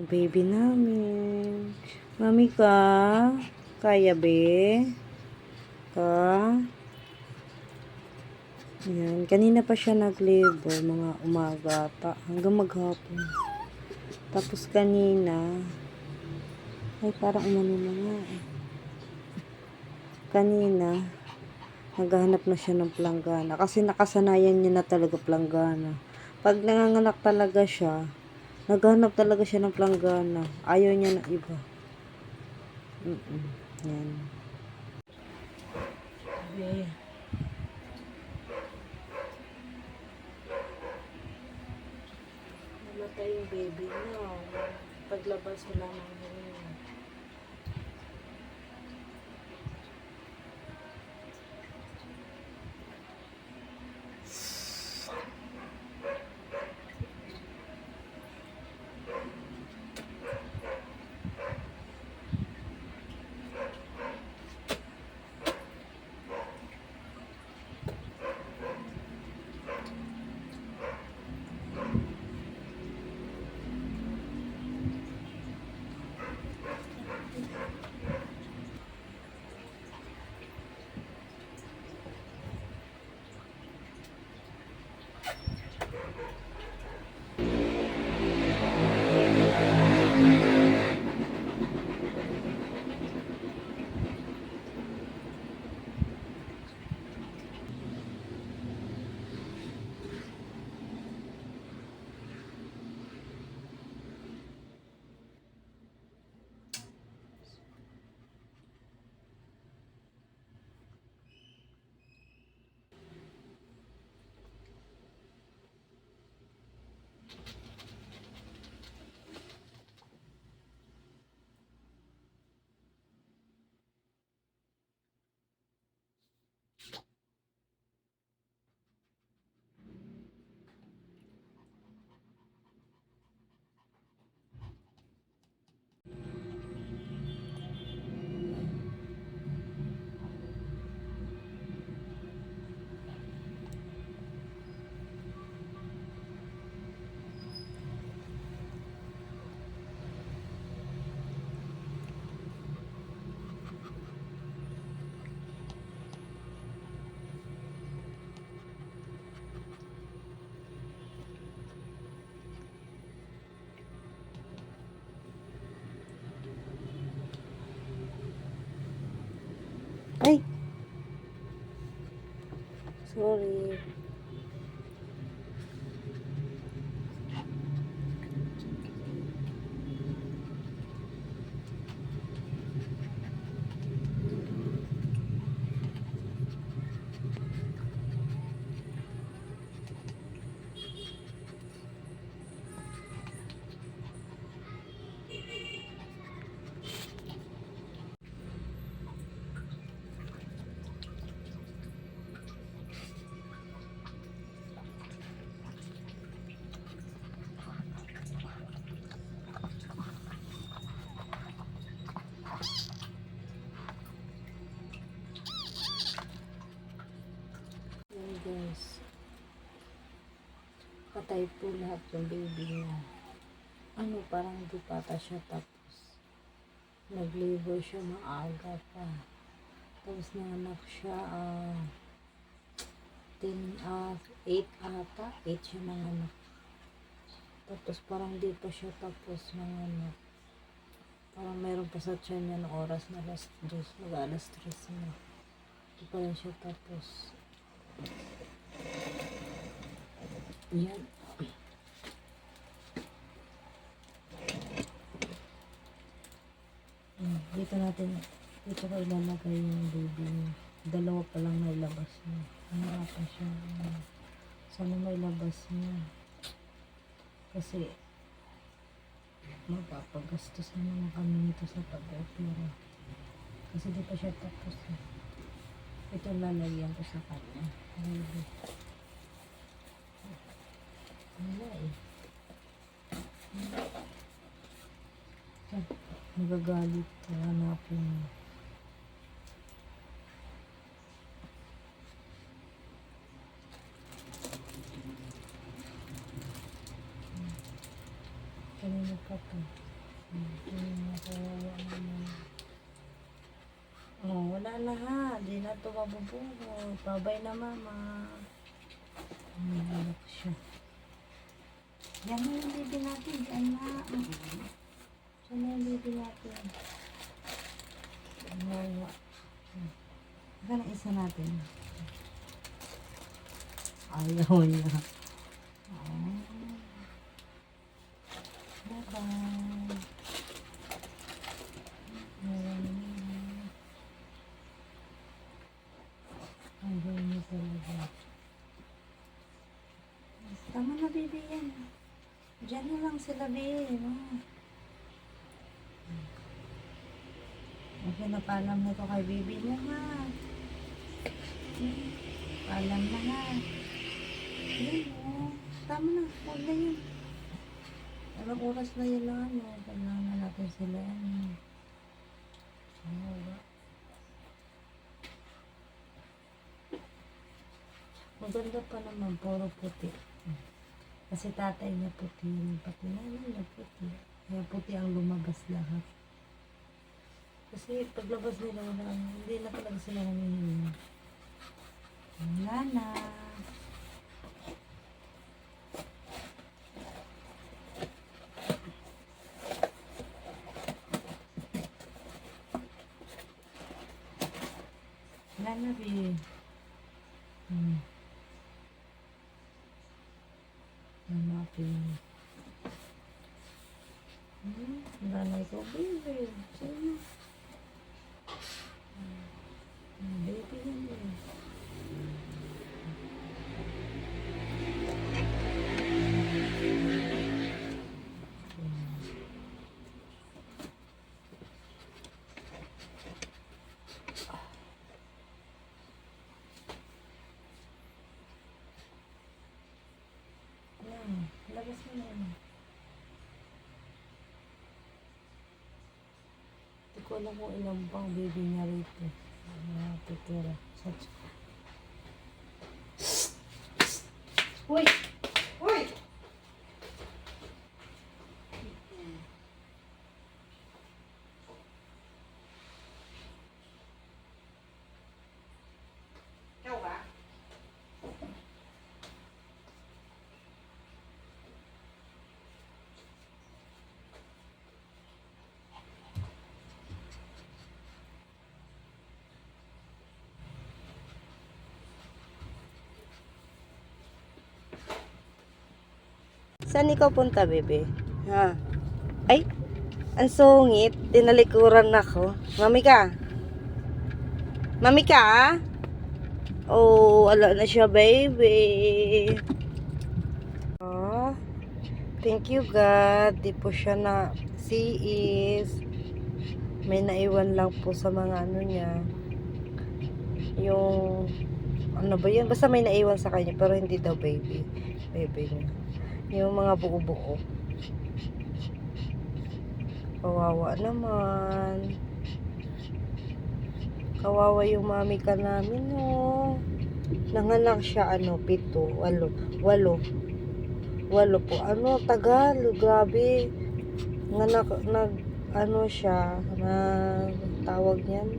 Baby namin. Mami ka? Kaya be? Ka? Yan. Kanina pa siya nag-labor. Mga umaga ata. Hanggang maghapon. Tapos kanina. Ay, parang umano na nga eh. Kanina. Naghahanap na siya ng planggana. Kasi nakasanayan niya na talaga planggana. Pag nanganganak talaga siya, naghahanap talaga siya ng planggana. Ayaw niya ng iba. Yan. Okay. Namatay yung baby niya. Paglabas wala nang hininga. Ay! Sorry. Yan guys. Patay po lahat yung baby niya. Ano, parang di pata siya tapos nag-labor siya maaga pa. Tapos nanganak siya 8 ata. 8 siya nanganak. Tapos parang di pa siya tapos nanganak. Parang mayroon pa sa tiyan niya ng oras na alas 2. Mag-alas 3 na. Di pa rin siya tapos. Yan. Dito ko ilalagay yung baby niya. Dalawa pa lang nailabas niya. Ano pa siya. Sana mailabas niya. Kasi magpapagastusan naman kami nito sa pag-opera. Kasi di pa siya tapos. Ito lalagyan ko sa kanya. Baby. Wala eh. Magagalit. Hanapin mo. Kanina pa to. Kawawa naman. Oh, wala na ha. Di na ito mabubungo. Babay na mama. Anak siya. Yan na yung baby natin. Yan na. Yan na yung baby natin. Kawawa. Ika na isa natin. Ayaw niya. Oh. Bye-bye. Ang ganda talaga. Tama na, baby yan. Diyan na lang sila, baby. Okay, napaalam na ito kay baby niya, ha. Paalam na, ha. Yan, oh. Tama na, huwag na yun. Anong oras na yun lang, ano. Kailangan natin sila, ano. Maganda pa naman, puro puti. Kasi tatay niya puti, pati nanay niya puti. Kaya puti ang lumabas lahat. Kasi paglabas nila, hindi na talaga sila nanghihingi. Wala na. Wala na, babe. Hanapin. Nanay ko, baby. Sino? Baby yan, baby. Labas mo na yun. Hindi ko alam kung ilang pang baby niya rito. Titira. Uy! Uy! Ikaw ba? Saan ikaw punta, bebe? Ha? Ay, ang sungit. Tinalikuran ako. Mami ka? Mami ka? Oh, ala na siya, baby. Oh, thank you, God. Di po siya na is. May naiwan lang po sa mga ano niya. Yung, ano ba yun? Basta may naiwan sa kanya, pero hindi daw baby. Baby niya. Yung mga buo-buo. Kawawa naman. Kawawa yung mami ka namin, oh. Nanganak siya, 7, 8, 8 po. Ano, tagal, grabe. Nanganak, ano siya, tawag niyan.